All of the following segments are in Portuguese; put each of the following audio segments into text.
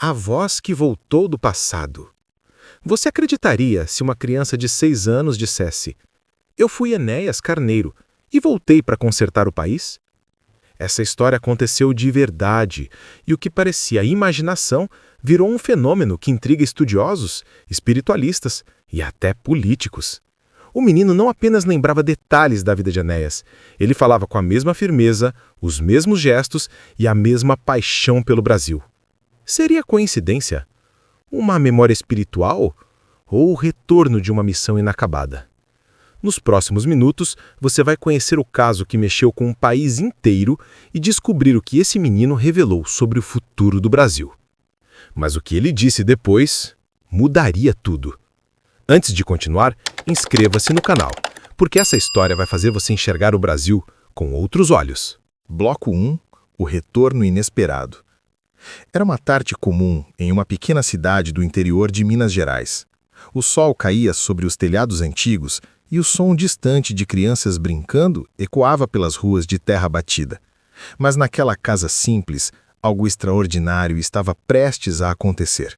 A voz que voltou do passado. Você acreditaria se uma criança de 6 anos dissesse: "Eu fui Enéas Carneiro e voltei para consertar o país"? Essa história aconteceu de verdade, e o que parecia imaginação virou um fenômeno que intriga estudiosos, espiritualistas e até políticos. O menino não apenas lembrava detalhes da vida de Enéas, ele falava com a mesma firmeza, os mesmos gestos e a mesma paixão pelo Brasil. Seria coincidência? Uma memória espiritual? Ou o retorno de uma missão inacabada? Nos próximos minutos, você vai conhecer o caso que mexeu com um país inteiro e descobrir o que esse menino revelou sobre o futuro do Brasil. Mas o que ele disse depois mudaria tudo. Antes de continuar, inscreva-se no canal, porque essa história vai fazer você enxergar o Brasil com outros olhos. Bloco 1. O retorno inesperado. Era uma tarde comum em uma pequena cidade do interior de Minas Gerais. O sol caía sobre os telhados antigos e o som distante de crianças brincando ecoava pelas ruas de terra batida. Mas naquela casa simples, algo extraordinário estava prestes a acontecer.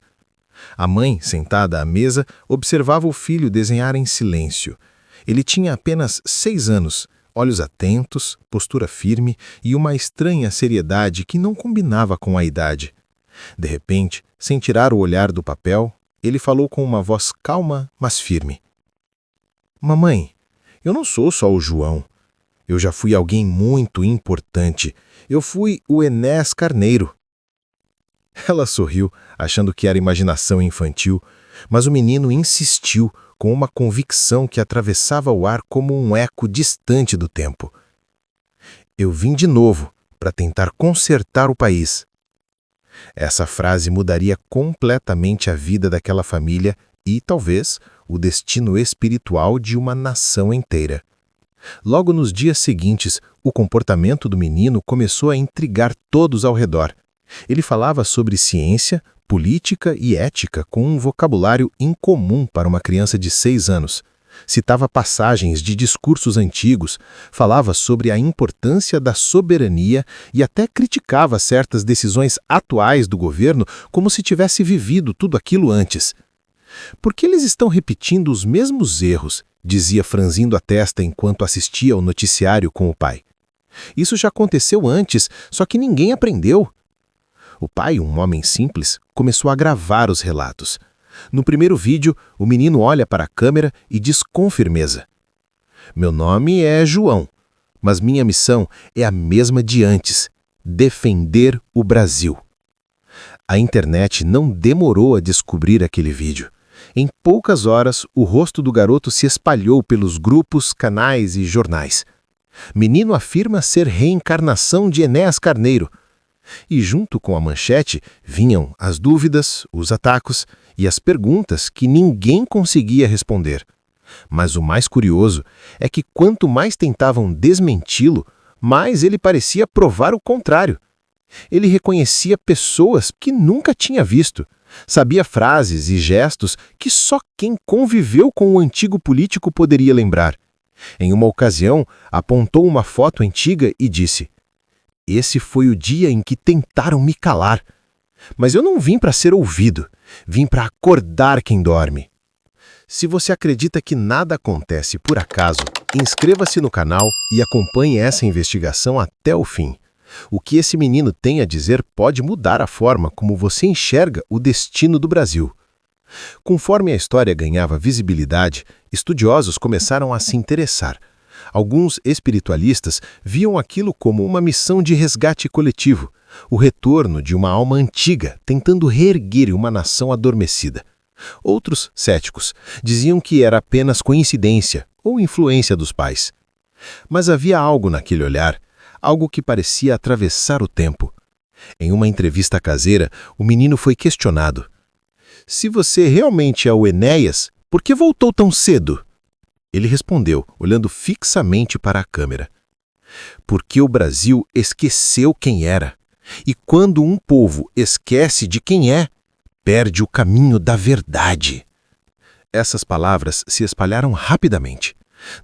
A mãe, sentada à mesa, observava o filho desenhar em silêncio. Ele tinha apenas 6 anos, olhos atentos, postura firme e uma estranha seriedade que não combinava com a idade. De repente, sem tirar o olhar do papel, ele falou com uma voz calma, mas firme. "Mamãe, eu não sou só o João. Eu já fui alguém muito importante. Eu fui o Enéas Carneiro." Ela sorriu, achando que era imaginação infantil, mas o menino insistiu com uma convicção que atravessava o ar como um eco distante do tempo. "Eu vim de novo para tentar consertar o país." Essa frase mudaria completamente a vida daquela família e, talvez, o destino espiritual de uma nação inteira. Logo nos dias seguintes, o comportamento do menino começou a intrigar todos ao redor. Ele falava sobre ciência, política e ética com um vocabulário incomum para uma criança de 6 anos. Citava passagens de discursos antigos, falava sobre a importância da soberania e até criticava certas decisões atuais do governo como se tivesse vivido tudo aquilo antes. "Por que eles estão repetindo os mesmos erros?", dizia franzindo a testa enquanto assistia ao noticiário com o pai. "Isso já aconteceu antes, só que ninguém aprendeu." O pai, um homem simples, começou a gravar os relatos. No primeiro vídeo, o menino olha para a câmera e diz com firmeza: "Meu nome é João, mas minha missão é a mesma de antes: defender o Brasil." A internet não demorou a descobrir aquele vídeo. Em poucas horas, o rosto do garoto se espalhou pelos grupos, canais e jornais. Menino afirma ser reencarnação de Enéas Carneiro. E junto com a manchete vinham as dúvidas, os ataques e as perguntas que ninguém conseguia responder. Mas o mais curioso é que quanto mais tentavam desmenti-lo, mais ele parecia provar o contrário. Ele reconhecia pessoas que nunca tinha visto, sabia frases e gestos que só quem conviveu com o antigo político poderia lembrar. Em uma ocasião, apontou uma foto antiga e disse: "Esse foi o dia em que tentaram me calar. Mas eu não vim para ser ouvido, vim para acordar quem dorme." Se você acredita que nada acontece por acaso, inscreva-se no canal e acompanhe essa investigação até o fim. O que esse menino tem a dizer pode mudar a forma como você enxerga o destino do Brasil. Conforme a história ganhava visibilidade, estudiosos começaram a se interessar. Alguns espiritualistas viam aquilo como uma missão de resgate coletivo, o retorno de uma alma antiga tentando reerguer uma nação adormecida. Outros, céticos, diziam que era apenas coincidência ou influência dos pais. Mas havia algo naquele olhar, algo que parecia atravessar o tempo. Em uma entrevista caseira, o menino foi questionado: "Se você realmente é o Enéas, por que voltou tão cedo?" Ele respondeu, olhando fixamente para a câmera: "Porque o Brasil esqueceu quem era. E quando um povo esquece de quem é, perde o caminho da verdade." Essas palavras se espalharam rapidamente.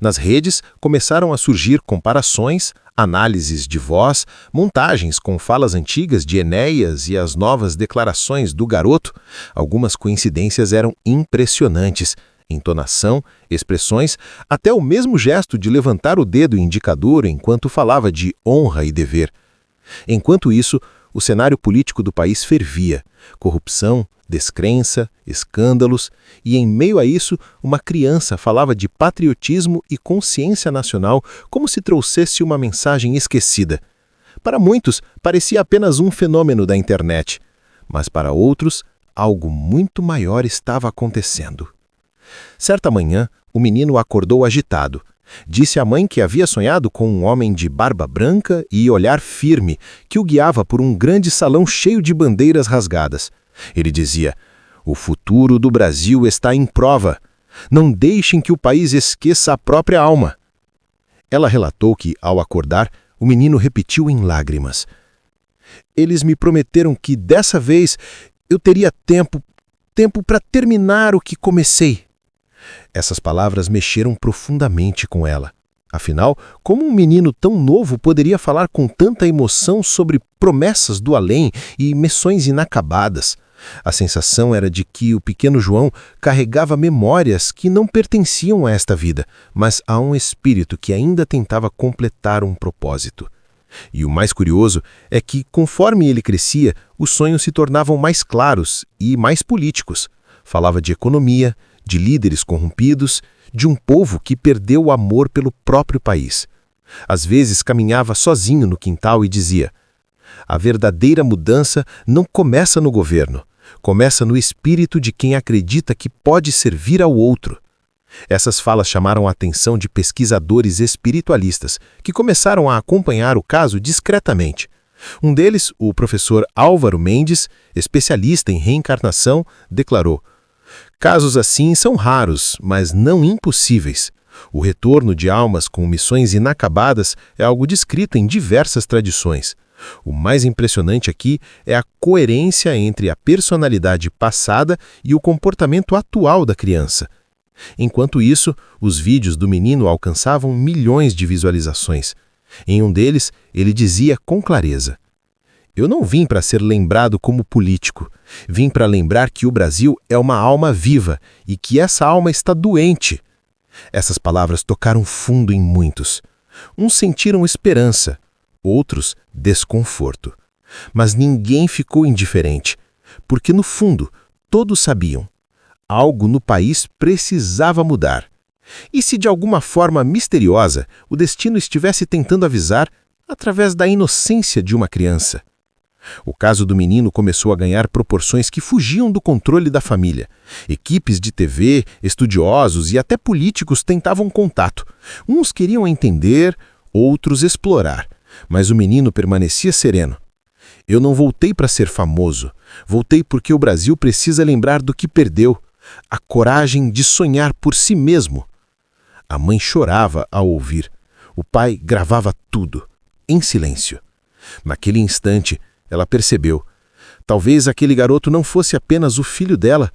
Nas redes começaram a surgir comparações, análises de voz, montagens com falas antigas de Enéas e as novas declarações do garoto. Algumas coincidências eram impressionantes. Entonação, expressões, até o mesmo gesto de levantar o dedo indicador enquanto falava de honra e dever. Enquanto isso, o cenário político do país fervia. Corrupção, descrença, escândalos, e em meio a isso, uma criança falava de patriotismo e consciência nacional como se trouxesse uma mensagem esquecida. Para muitos, parecia apenas um fenômeno da internet, mas para outros, algo muito maior estava acontecendo. Certa manhã, o menino acordou agitado. Disse à mãe que havia sonhado com um homem de barba branca e olhar firme, que o guiava por um grande salão cheio de bandeiras rasgadas. Ele dizia: "O futuro do Brasil está em prova. Não deixem que o país esqueça a própria alma." Ela relatou que, ao acordar, o menino repetiu em lágrimas: "Eles me prometeram que, dessa vez, eu teria tempo para terminar o que comecei." Essas palavras mexeram profundamente com ela. Afinal, como um menino tão novo poderia falar com tanta emoção sobre promessas do além e missões inacabadas? A sensação era de que o pequeno João carregava memórias que não pertenciam a esta vida, mas a um espírito que ainda tentava completar um propósito. E o mais curioso é que, conforme ele crescia, os sonhos se tornavam mais claros e mais políticos. Falava de economia, de líderes corrompidos, de um povo que perdeu o amor pelo próprio país. Às vezes caminhava sozinho no quintal e dizia: "A verdadeira mudança não começa no governo, começa no espírito de quem acredita que pode servir ao outro." Essas falas chamaram a atenção de pesquisadores espiritualistas, que começaram a acompanhar o caso discretamente. Um deles, o professor Álvaro Mendes, especialista em reencarnação, declarou: "Casos assim são raros, mas não impossíveis. O retorno de almas com missões inacabadas é algo descrito em diversas tradições. O mais impressionante aqui é a coerência entre a personalidade passada e o comportamento atual da criança." Enquanto isso, os vídeos do menino alcançavam milhões de visualizações. Em um deles, ele dizia com clareza: "Eu não vim para ser lembrado como político. Vim para lembrar que o Brasil é uma alma viva e que essa alma está doente." Essas palavras tocaram fundo em muitos. Uns sentiram esperança, outros desconforto. Mas ninguém ficou indiferente, porque no fundo todos sabiam: algo no país precisava mudar. E se de alguma forma misteriosa o destino estivesse tentando avisar através da inocência de uma criança? O caso do menino começou a ganhar proporções que fugiam do controle da família. Equipes de TV, estudiosos e até políticos tentavam contato. Uns queriam entender, outros explorar. Mas o menino permanecia sereno. "Eu não voltei para ser famoso. Voltei porque o Brasil precisa lembrar do que perdeu. A coragem de sonhar por si mesmo." A mãe chorava ao ouvir. O pai gravava tudo, em silêncio. Naquele instante, ela percebeu: talvez aquele garoto não fosse apenas o filho dela,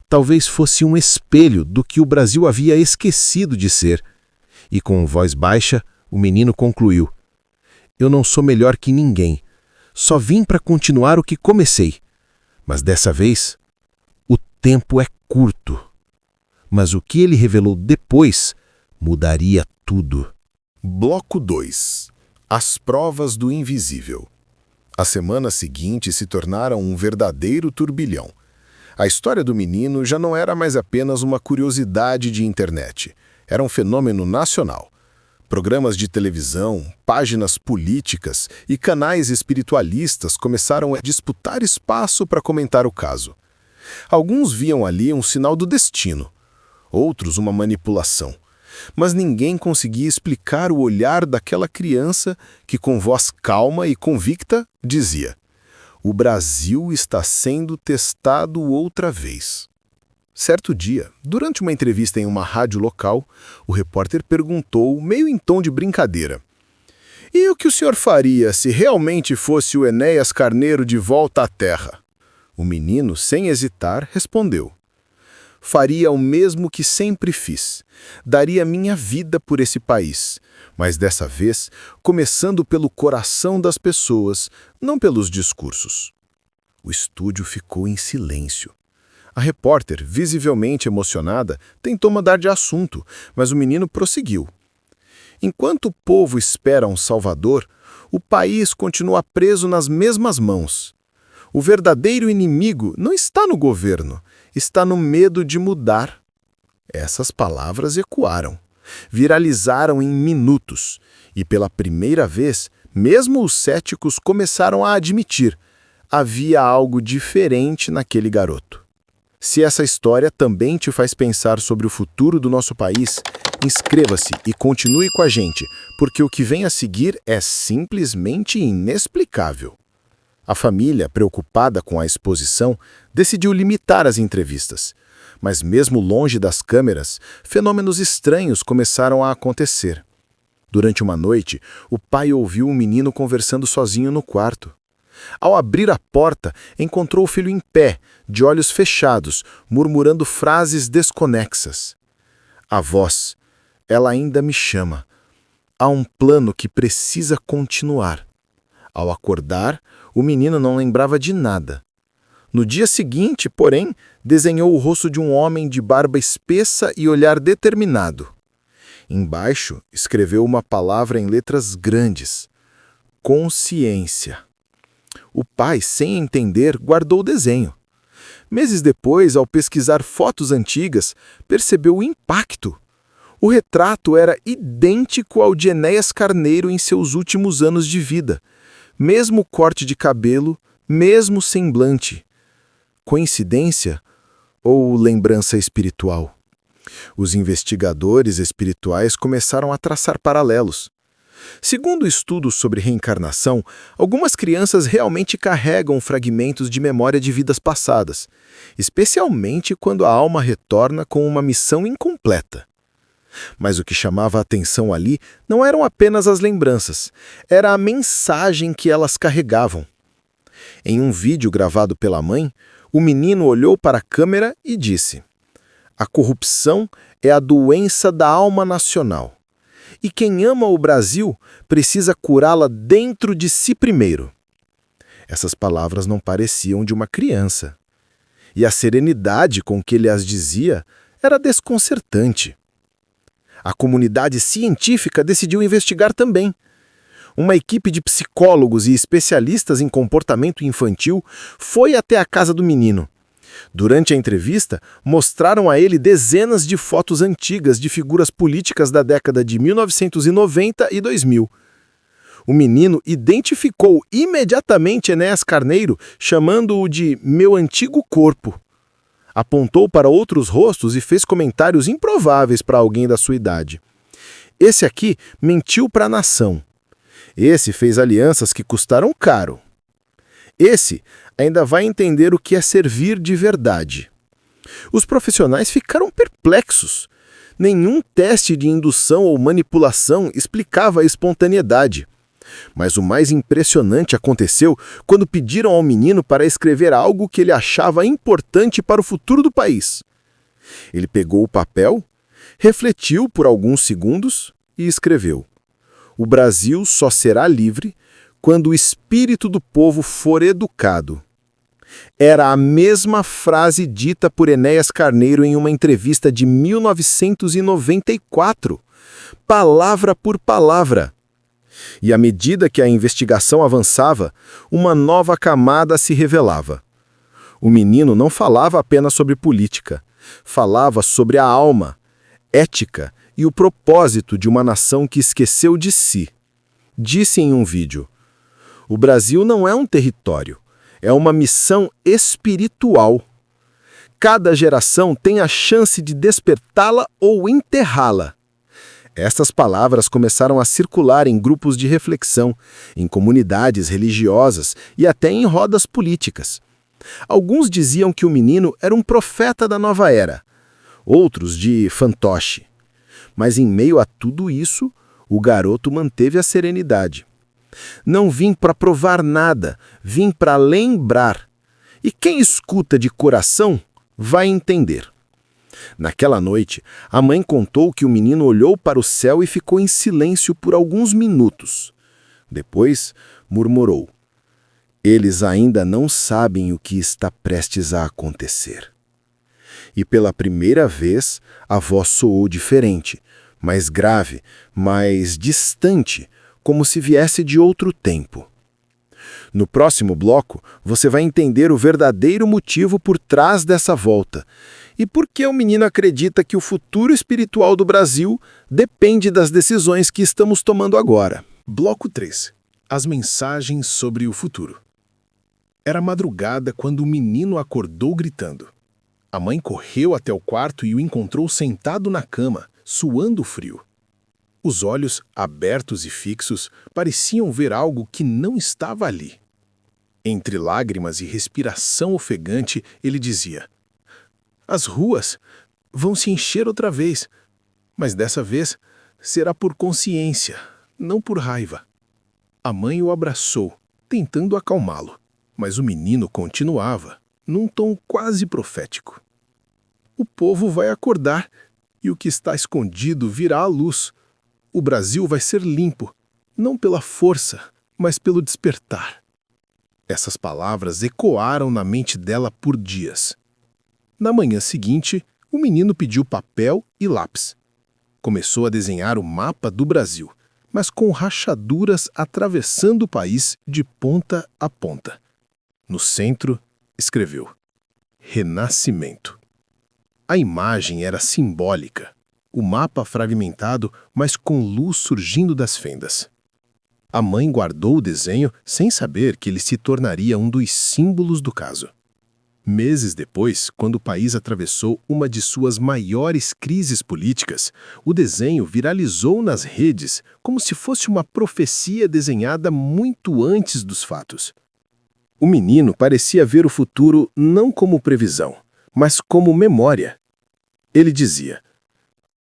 talvez fosse um espelho do que o Brasil havia esquecido de ser. E com voz baixa, o menino concluiu: "Eu não sou melhor que ninguém. Só vim para continuar o que comecei. Mas dessa vez, o tempo é curto." Mas o que ele revelou depois mudaria tudo. Bloco 2. As provas do invisível. As semanas seguintes se tornaram um verdadeiro turbilhão. A história do menino já não era mais apenas uma curiosidade de internet. Era um fenômeno nacional. Programas de televisão, páginas políticas e canais espiritualistas começaram a disputar espaço para comentar o caso. Alguns viam ali um sinal do destino, outros uma manipulação. Mas ninguém conseguia explicar o olhar daquela criança que, com voz calma e convicta, dizia: "O Brasil está sendo testado outra vez." Certo dia, durante uma entrevista em uma rádio local, o repórter perguntou, meio em tom de brincadeira: "E o que o senhor faria se realmente fosse o Enéas Carneiro de volta à Terra?" O menino, sem hesitar, respondeu: faria o mesmo que sempre fiz. Daria minha vida por esse país, mas dessa vez começando pelo coração das pessoas, não pelos discursos. O estúdio ficou em silêncio. A repórter, visivelmente emocionada, tentou mudar de assunto, mas o menino prosseguiu. Enquanto o povo espera um salvador, o país continua preso nas mesmas mãos. O verdadeiro inimigo não está no governo, está no medo de mudar. Essas palavras ecoaram, viralizaram em minutos, e pela primeira vez, mesmo os céticos começaram a admitir: havia algo diferente naquele garoto. Se essa história também te faz pensar sobre o futuro do nosso país, inscreva-se e continue com a gente, porque o que vem a seguir é simplesmente inexplicável. A família, preocupada com a exposição, decidiu limitar as entrevistas. Mas mesmo longe das câmeras, fenômenos estranhos começaram a acontecer. Durante uma noite, o pai ouviu um menino conversando sozinho no quarto. Ao abrir a porta, encontrou o filho em pé, de olhos fechados, murmurando frases desconexas. A voz: ela ainda me chama. Há um plano que precisa continuar. Ao acordar, o menino não lembrava de nada. No dia seguinte, porém, desenhou o rosto de um homem de barba espessa e olhar determinado. Embaixo, escreveu uma palavra em letras grandes: consciência. O pai, sem entender, guardou o desenho. Meses depois, ao pesquisar fotos antigas, percebeu o impacto. O retrato era idêntico ao de Enéas Carneiro em seus últimos anos de vida. Mesmo corte de cabelo, mesmo semblante. Coincidência ou lembrança espiritual? Os investigadores espirituais começaram a traçar paralelos. Segundo estudos sobre reencarnação, algumas crianças realmente carregam fragmentos de memória de vidas passadas, especialmente quando a alma retorna com uma missão incompleta. Mas o que chamava a atenção ali não eram apenas as lembranças, era a mensagem que elas carregavam. Em um vídeo gravado pela mãe, o menino olhou para a câmera e disse: a corrupção é a doença da alma nacional. E quem ama o Brasil precisa curá-la dentro de si primeiro. Essas palavras não pareciam de uma criança. E a serenidade com que ele as dizia era desconcertante. A comunidade científica decidiu investigar também. Uma equipe de psicólogos e especialistas em comportamento infantil foi até a casa do menino. Durante a entrevista, mostraram a ele dezenas de fotos antigas de figuras políticas da década de 1990 e 2000. O menino identificou imediatamente Enéas Carneiro, chamando-o de meu antigo corpo. Apontou para outros rostos e fez comentários improváveis para alguém da sua idade. Esse aqui mentiu para a nação. Esse fez alianças que custaram caro. Esse ainda vai entender o que é servir de verdade. Os profissionais ficaram perplexos. Nenhum teste de indução ou manipulação explicava a espontaneidade. Mas o mais impressionante aconteceu quando pediram ao menino para escrever algo que ele achava importante para o futuro do país. Ele pegou o papel, refletiu por alguns segundos e escreveu: o Brasil só será livre quando o espírito do povo for educado. Era a mesma frase dita por Enéas Carneiro em uma entrevista de 1994, palavra por palavra. E à medida que a investigação avançava, uma nova camada se revelava. O menino não falava apenas sobre política, falava sobre a alma, ética e o propósito de uma nação que esqueceu de si. Disse em um vídeo: o Brasil não é um território, é uma missão espiritual. Cada geração tem a chance de despertá-la ou enterrá-la. Estas palavras começaram a circular em grupos de reflexão, em comunidades religiosas e até em rodas políticas. Alguns diziam que o menino era um profeta da nova era, outros de fantoche. Mas em meio a tudo isso, o garoto manteve a serenidade. Não vim para provar nada, vim para lembrar. E quem escuta de coração vai entender. Naquela noite, a mãe contou que o menino olhou para o céu e ficou em silêncio por alguns minutos. Depois, murmurou: "Eles ainda não sabem o que está prestes a acontecer." E pela primeira vez, a voz soou diferente, mais grave, mais distante, como se viesse de outro tempo. No próximo bloco, você vai entender o verdadeiro motivo por trás dessa volta e por que o menino acredita que o futuro espiritual do Brasil depende das decisões que estamos tomando agora. Bloco 3. As mensagens sobre o futuro. Era madrugada quando o menino acordou gritando. A mãe correu até o quarto e o encontrou sentado na cama, suando frio. Os olhos, abertos e fixos, pareciam ver algo que não estava ali. Entre lágrimas e respiração ofegante, ele dizia: "As ruas vão se encher outra vez, mas dessa vez será por consciência, não por raiva." A mãe o abraçou, tentando acalmá-lo, mas o menino continuava, num tom quase profético: "O povo vai acordar e o que está escondido virá à luz. O Brasil vai ser limpo, não pela força, mas pelo despertar." Essas palavras ecoaram na mente dela por dias. Na manhã seguinte, o menino pediu papel e lápis. Começou a desenhar o mapa do Brasil, mas com rachaduras atravessando o país de ponta a ponta. No centro, escreveu: "Renascimento." A imagem era simbólica. O mapa fragmentado, mas com luz surgindo das fendas. A mãe guardou o desenho sem saber que ele se tornaria um dos símbolos do caso. Meses depois, quando o país atravessou uma de suas maiores crises políticas, o desenho viralizou nas redes como se fosse uma profecia desenhada muito antes dos fatos. O menino parecia ver o futuro não como previsão, mas como memória. Ele dizia: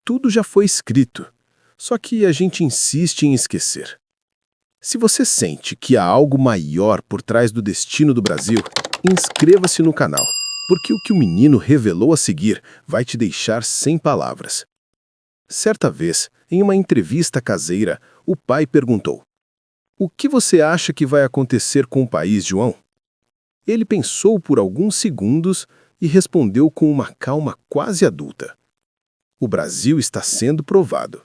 "Tudo já foi escrito, só que a gente insiste em esquecer." Se você sente que há algo maior por trás do destino do Brasil, inscreva-se no canal, porque o que o menino revelou a seguir vai te deixar sem palavras. Certa vez, em uma entrevista caseira, o pai perguntou: "O que você acha que vai acontecer com o país, João?" Ele pensou por alguns segundos e respondeu com uma calma quase adulta: "O Brasil está sendo provado.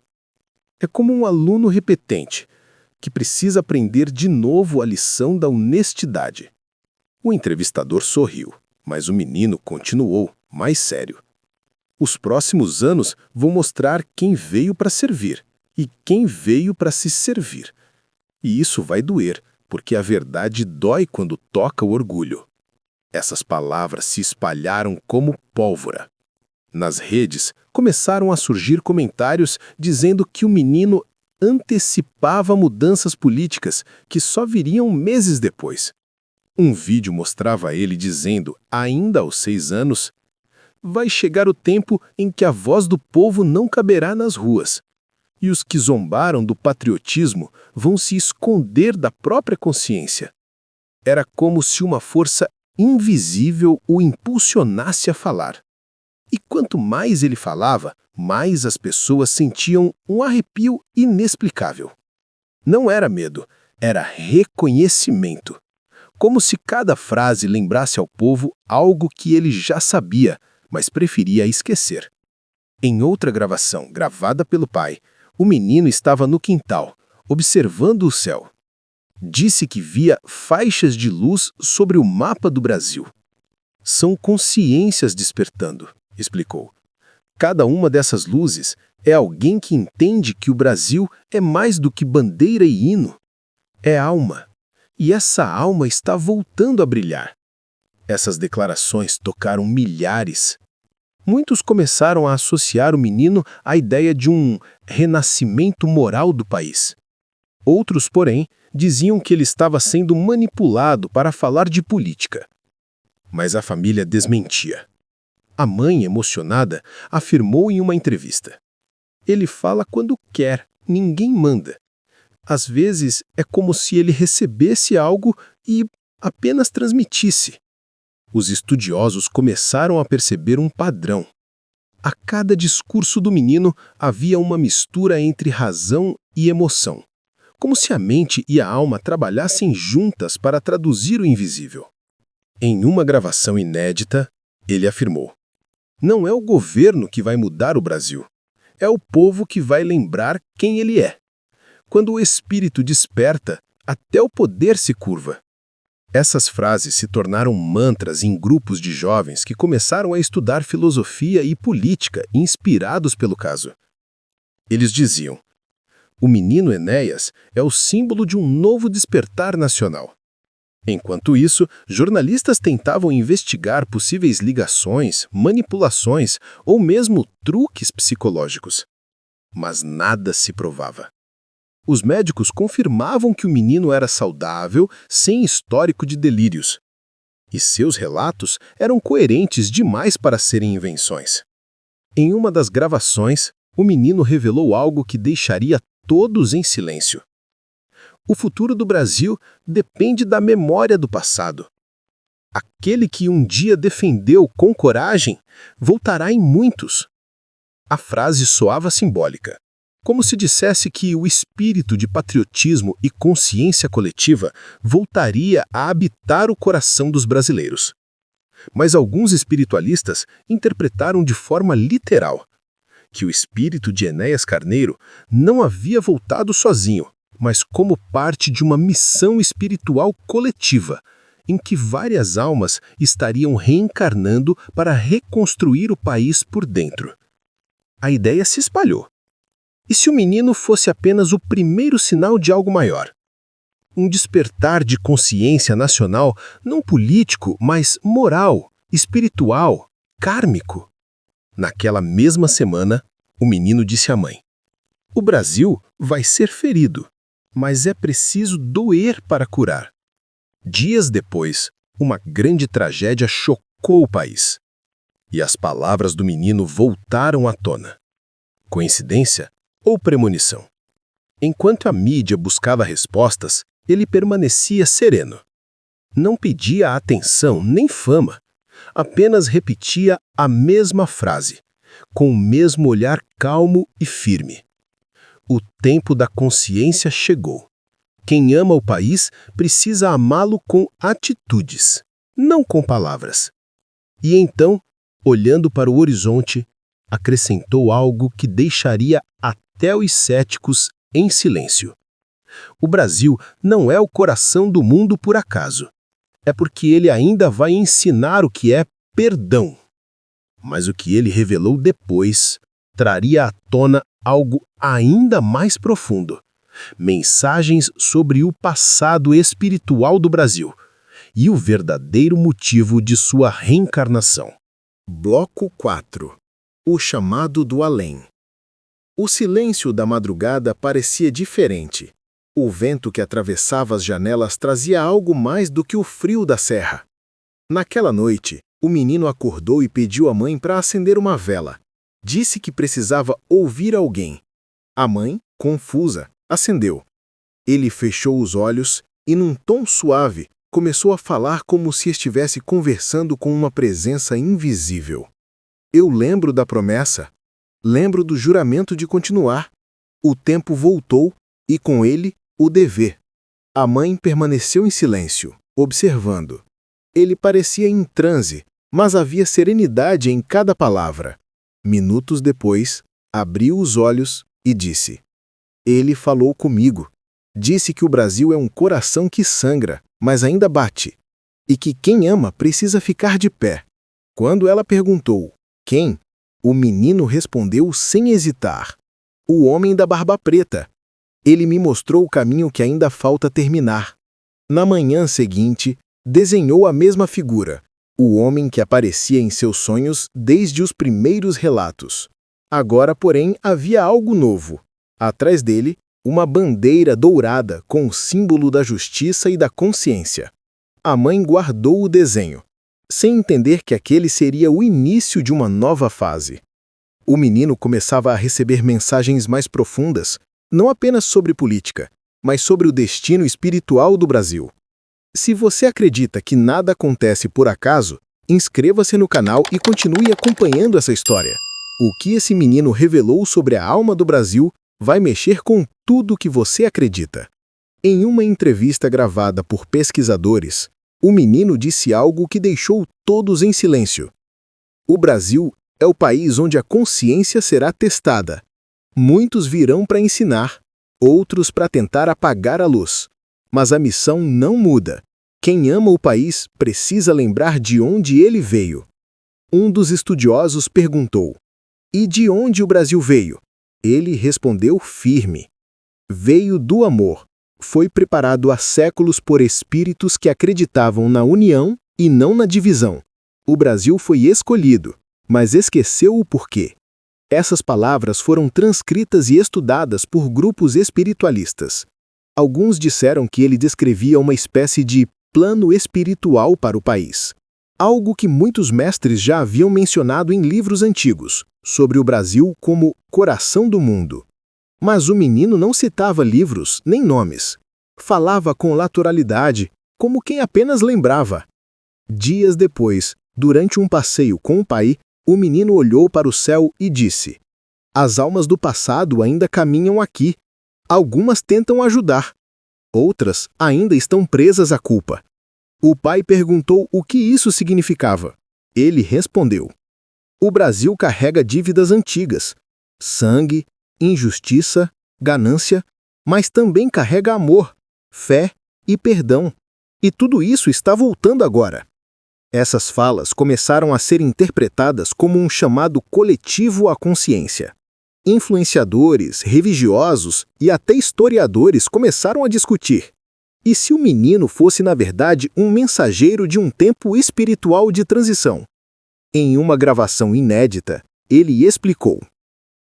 É como um aluno repetente, que precisa aprender de novo a lição da honestidade." O entrevistador sorriu, mas o menino continuou, mais sério: "Os próximos anos vão mostrar quem veio para servir e quem veio para se servir. E isso vai doer, porque a verdade dói quando toca o orgulho." Essas palavras se espalharam como pólvora. Nas redes, começaram a surgir comentários dizendo que o menino antecipava mudanças políticas que só viriam meses depois. Um vídeo mostrava ele dizendo, ainda aos 6 anos: "Vai chegar o tempo em que a voz do povo não caberá nas ruas, e os que zombaram do patriotismo vão se esconder da própria consciência." Era como se uma força invisível o impulsionasse a falar. E quanto mais ele falava, mais as pessoas sentiam um arrepio inexplicável. Não era medo, era reconhecimento. Como se cada frase lembrasse ao povo algo que ele já sabia, mas preferia esquecer. Em outra gravação, gravada pelo pai, o menino estava no quintal, observando o céu. Disse que via faixas de luz sobre o mapa do Brasil. "São consciências despertando", explicou. "Cada uma dessas luzes é alguém que entende que o Brasil é mais do que bandeira e hino. É alma. E essa alma está voltando a brilhar." Essas declarações tocaram milhares. Muitos começaram a associar o menino à ideia de um renascimento moral do país. Outros, porém, diziam que ele estava sendo manipulado para falar de política. Mas a família desmentia. A mãe, emocionada, afirmou em uma entrevista: "Ele fala quando quer, ninguém manda. Às vezes é como se ele recebesse algo e apenas transmitisse." Os estudiosos começaram a perceber um padrão. A cada discurso do menino havia uma mistura entre razão e emoção, como se a mente e a alma trabalhassem juntas para traduzir o invisível. Em uma gravação inédita, ele afirmou: "Não é o governo que vai mudar o Brasil, é o povo que vai lembrar quem ele é. Quando o espírito desperta, até o poder se curva." Essas frases se tornaram mantras em grupos de jovens que começaram a estudar filosofia e política, inspirados pelo caso. Eles diziam: "O menino Enéas é o símbolo de um novo despertar nacional." Enquanto isso, jornalistas tentavam investigar possíveis ligações, manipulações ou mesmo truques psicológicos. Mas nada se provava. Os médicos confirmavam que o menino era saudável, sem histórico de delírios. E seus relatos eram coerentes demais para serem invenções. Em uma das gravações, o menino revelou algo que deixaria todos em silêncio. O futuro do Brasil depende da memória do passado. Aquele que um dia defendeu com coragem, voltará em muitos. A frase soava simbólica, como se dissesse que o espírito de patriotismo e consciência coletiva voltaria a habitar o coração dos brasileiros. Mas alguns espiritualistas interpretaram de forma literal que o espírito de Enéas Carneiro não havia voltado sozinho, mas como parte de uma missão espiritual coletiva, em que várias almas estariam reencarnando para reconstruir o país por dentro. A ideia se espalhou. E se o menino fosse apenas o primeiro sinal de algo maior? Um despertar de consciência nacional, não político, mas moral, espiritual, kármico. Naquela mesma semana, o menino disse à mãe: "O Brasil vai ser ferido, mas é preciso doer para curar." Dias depois, uma grande tragédia chocou o país. E as palavras do menino voltaram à tona. Coincidência ou premonição? Enquanto a mídia buscava respostas, ele permanecia sereno. Não pedia atenção nem fama, apenas repetia a mesma frase, com o mesmo olhar calmo e firme. O tempo da consciência chegou. Quem ama o país precisa amá-lo com atitudes, não com palavras. E então, olhando para o horizonte, acrescentou algo que deixaria até os céticos em silêncio. O Brasil não é o coração do mundo por acaso. É porque ele ainda vai ensinar o que é perdão. Mas o que ele revelou depois traria à tona algo ainda mais profundo. Mensagens sobre o passado espiritual do Brasil e o verdadeiro motivo de sua reencarnação. Bloco 4. O chamado do além. O silêncio da madrugada parecia diferente. O vento que atravessava as janelas trazia algo mais do que o frio da serra. Naquela noite, o menino acordou e pediu à mãe para acender uma vela. Disse que precisava ouvir alguém. A mãe, confusa, acendeu. Ele fechou os olhos e, num tom suave, começou a falar como se estivesse conversando com uma presença invisível. "Eu lembro da promessa. Lembro do juramento de continuar. O tempo voltou e, com ele, o dever." A mãe permaneceu em silêncio, observando. Ele parecia em transe, mas havia serenidade em cada palavra. Minutos depois, abriu os olhos e disse: "Ele falou comigo. Disse que o Brasil é um coração que sangra, mas ainda bate, e que quem ama precisa ficar de pé." Quando ela perguntou: "Quem?", o menino respondeu sem hesitar: "O homem da barba preta. Ele me mostrou o caminho que ainda falta terminar." Na manhã seguinte, desenhou a mesma figura, o homem que aparecia em seus sonhos desde os primeiros relatos. Agora, porém, havia algo novo. Atrás dele, uma bandeira dourada com o símbolo da justiça e da consciência. A mãe guardou o desenho, sem entender que aquele seria o início de uma nova fase. O menino começava a receber mensagens mais profundas, não apenas sobre política, mas sobre o destino espiritual do Brasil. Se você acredita que nada acontece por acaso, inscreva-se no canal e continue acompanhando essa história. O que esse menino revelou sobre a alma do Brasil vai mexer com tudo que você acredita. Em uma entrevista gravada por pesquisadores, o menino disse algo que deixou todos em silêncio. O Brasil é o país onde a consciência será testada. Muitos virão para ensinar, outros para tentar apagar a luz. Mas a missão não muda. Quem ama o país precisa lembrar de onde ele veio. Um dos estudiosos perguntou: "E de onde o Brasil veio?" Ele respondeu firme: "Veio do amor. Foi preparado há séculos por espíritos que acreditavam na união e não na divisão. O Brasil foi escolhido, mas esqueceu o porquê." Essas palavras foram transcritas e estudadas por grupos espiritualistas. Alguns disseram que ele descrevia uma espécie de plano espiritual para o país. Algo que muitos mestres já haviam mencionado em livros antigos, sobre o Brasil como coração do mundo. Mas o menino não citava livros nem nomes. Falava com naturalidade, como quem apenas lembrava. Dias depois, durante um passeio com o pai, o menino olhou para o céu e disse: "As almas do passado ainda caminham aqui. Algumas tentam ajudar. Outras ainda estão presas à culpa." O pai perguntou o que isso significava. Ele respondeu: "O Brasil carrega dívidas antigas, sangue, injustiça, ganância, mas também carrega amor, fé e perdão. E tudo isso está voltando agora." Essas falas começaram a ser interpretadas como um chamado coletivo à consciência. Influenciadores, religiosos e até historiadores começaram a discutir. E se o menino fosse, na verdade, um mensageiro de um tempo espiritual de transição? Em uma gravação inédita, ele explicou: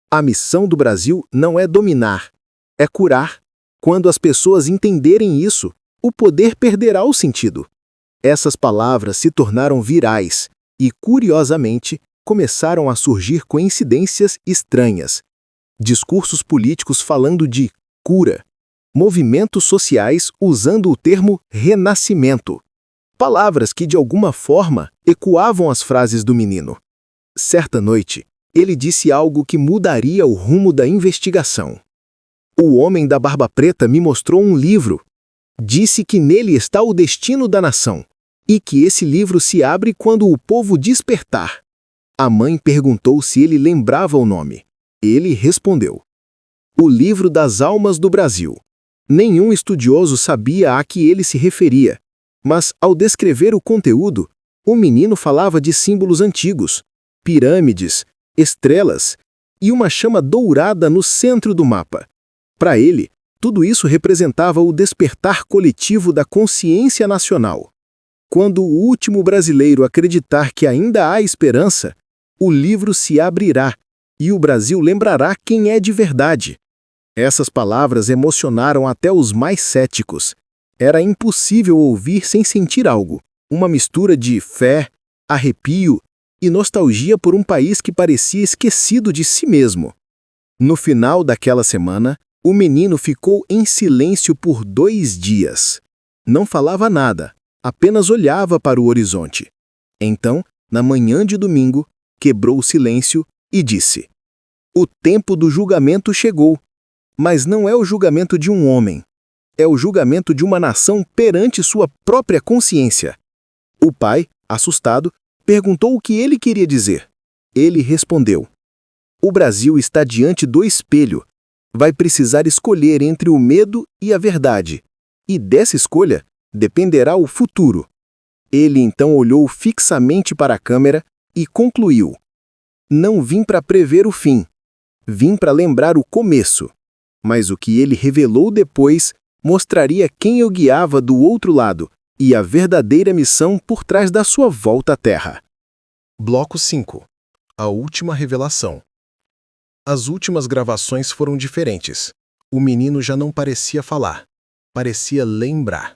"A missão do Brasil não é dominar, é curar. Quando as pessoas entenderem isso, o poder perderá o sentido." Essas palavras se tornaram virais e, curiosamente, começaram a surgir coincidências estranhas. Discursos políticos falando de cura, movimentos sociais usando o termo renascimento. Palavras que, de alguma forma, ecoavam as frases do menino. Certa noite, ele disse algo que mudaria o rumo da investigação. "O homem da barba preta me mostrou um livro. Disse que nele está o destino da nação, e que esse livro se abre quando o povo despertar." A mãe perguntou se ele lembrava o nome. Ele respondeu: "O Livro das Almas do Brasil." Nenhum estudioso sabia a que ele se referia, mas, ao descrever o conteúdo, o menino falava de símbolos antigos, pirâmides, estrelas e uma chama dourada no centro do mapa. Para ele, tudo isso representava o despertar coletivo da consciência nacional. Quando o último brasileiro acreditar que ainda há esperança, o livro se abrirá e o Brasil lembrará quem é de verdade. Essas palavras emocionaram até os mais céticos. Era impossível ouvir sem sentir algo, uma mistura de fé, arrepio e nostalgia por um país que parecia esquecido de si mesmo. No final daquela semana, o menino ficou em silêncio por 2 dias. Não falava nada, apenas olhava para o horizonte. Então, na manhã de domingo, quebrou o silêncio e disse: "O tempo do julgamento chegou, mas não é o julgamento de um homem. É o julgamento de uma nação perante sua própria consciência." O pai, assustado, perguntou o que ele queria dizer. Ele respondeu: "O Brasil está diante do espelho. Vai precisar escolher entre o medo e a verdade. E dessa escolha dependerá o futuro." Ele então olhou fixamente para a câmera e concluiu: "Não vim para prever o fim. Vim para lembrar o começo." Mas o que ele revelou depois mostraria quem o guiava do outro lado e a verdadeira missão por trás da sua volta à Terra. Bloco 5. A última revelação. As últimas gravações foram diferentes. O menino já não parecia falar, parecia lembrar.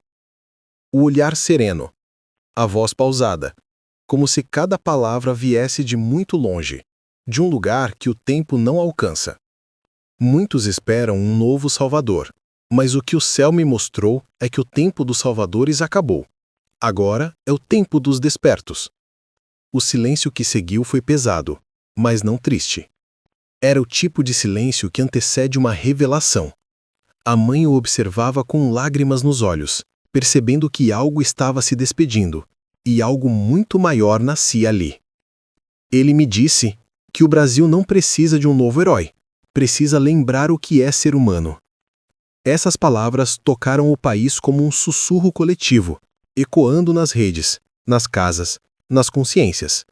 O olhar sereno, a voz pausada, como se cada palavra viesse de muito longe, de um lugar que o tempo não alcança. Muitos esperam um novo Salvador, mas o que o céu me mostrou é que o tempo dos salvadores acabou. Agora é o tempo dos despertos. O silêncio que seguiu foi pesado. mas não triste. Era o tipo de silêncio que antecede uma revelação. A mãe o observava com lágrimas nos olhos, percebendo que algo estava se despedindo, e algo muito maior nascia ali. Ele me disse que o Brasil não precisa de um novo herói, precisa lembrar o que é ser humano. Essas palavras tocaram o país como um sussurro coletivo, ecoando nas redes, nas casas, nas consciências.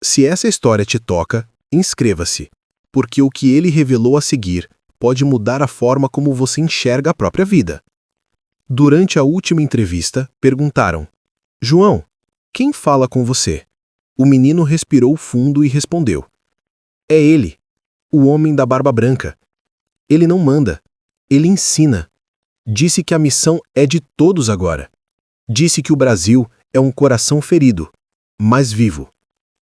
Se essa história te toca, inscreva-se, porque o que ele revelou a seguir pode mudar a forma como você enxerga a própria vida. Durante a última entrevista, perguntaram: João, quem fala com você? O menino respirou fundo e respondeu: É ele, o homem da barba branca. Ele não manda, ele ensina. Disse que a missão é de todos agora. Disse que o Brasil é um coração ferido, mas vivo,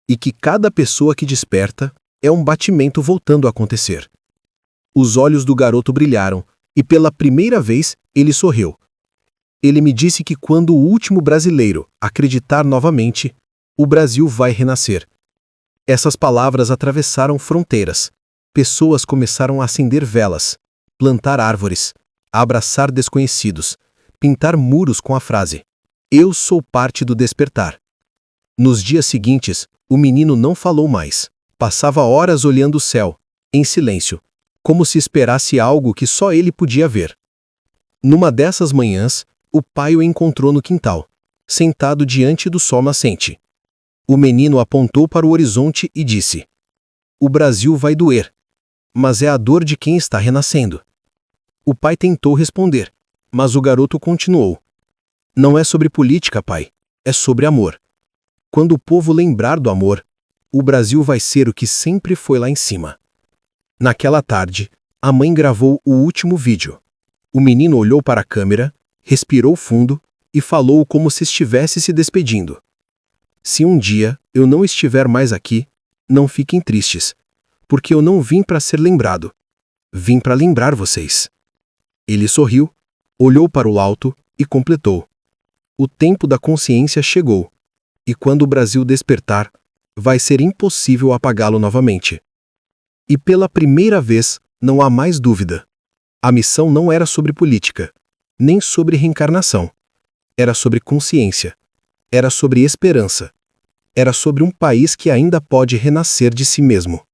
e que cada pessoa que desperta é um batimento voltando a acontecer. Os olhos do garoto brilharam, e pela primeira vez ele sorriu. Ele me disse que quando o último brasileiro acreditar novamente, o Brasil vai renascer. Essas palavras atravessaram fronteiras. Pessoas começaram a acender velas, plantar árvores, abraçar desconhecidos, pintar muros com a frase: Eu sou parte do despertar. Nos dias seguintes, o menino não falou mais. Passava horas olhando o céu, em silêncio, como se esperasse algo que só ele podia ver. Numa dessas manhãs, o pai o encontrou no quintal, sentado diante do sol nascente. O menino apontou para o horizonte e disse: O Brasil vai doer, mas é a dor de quem está renascendo. O pai tentou responder, mas o garoto continuou: Não é sobre política, pai, é sobre amor. Quando o povo lembrar do amor, o Brasil vai ser o que sempre foi lá em cima. Naquela tarde, a mãe gravou o último vídeo. O menino olhou para a câmera, respirou fundo e falou como se estivesse se despedindo. Se um dia eu não estiver mais aqui, não fiquem tristes, porque eu não vim para ser lembrado. Vim para lembrar vocês. Ele sorriu, olhou para o alto e completou: O tempo da consciência chegou, e quando o Brasil despertar, vai ser impossível apagá-lo novamente. E pela primeira vez, não há mais dúvida. A missão não era sobre política, nem sobre reencarnação. Era sobre consciência. Era sobre esperança. Era sobre um país que ainda pode renascer de si mesmo.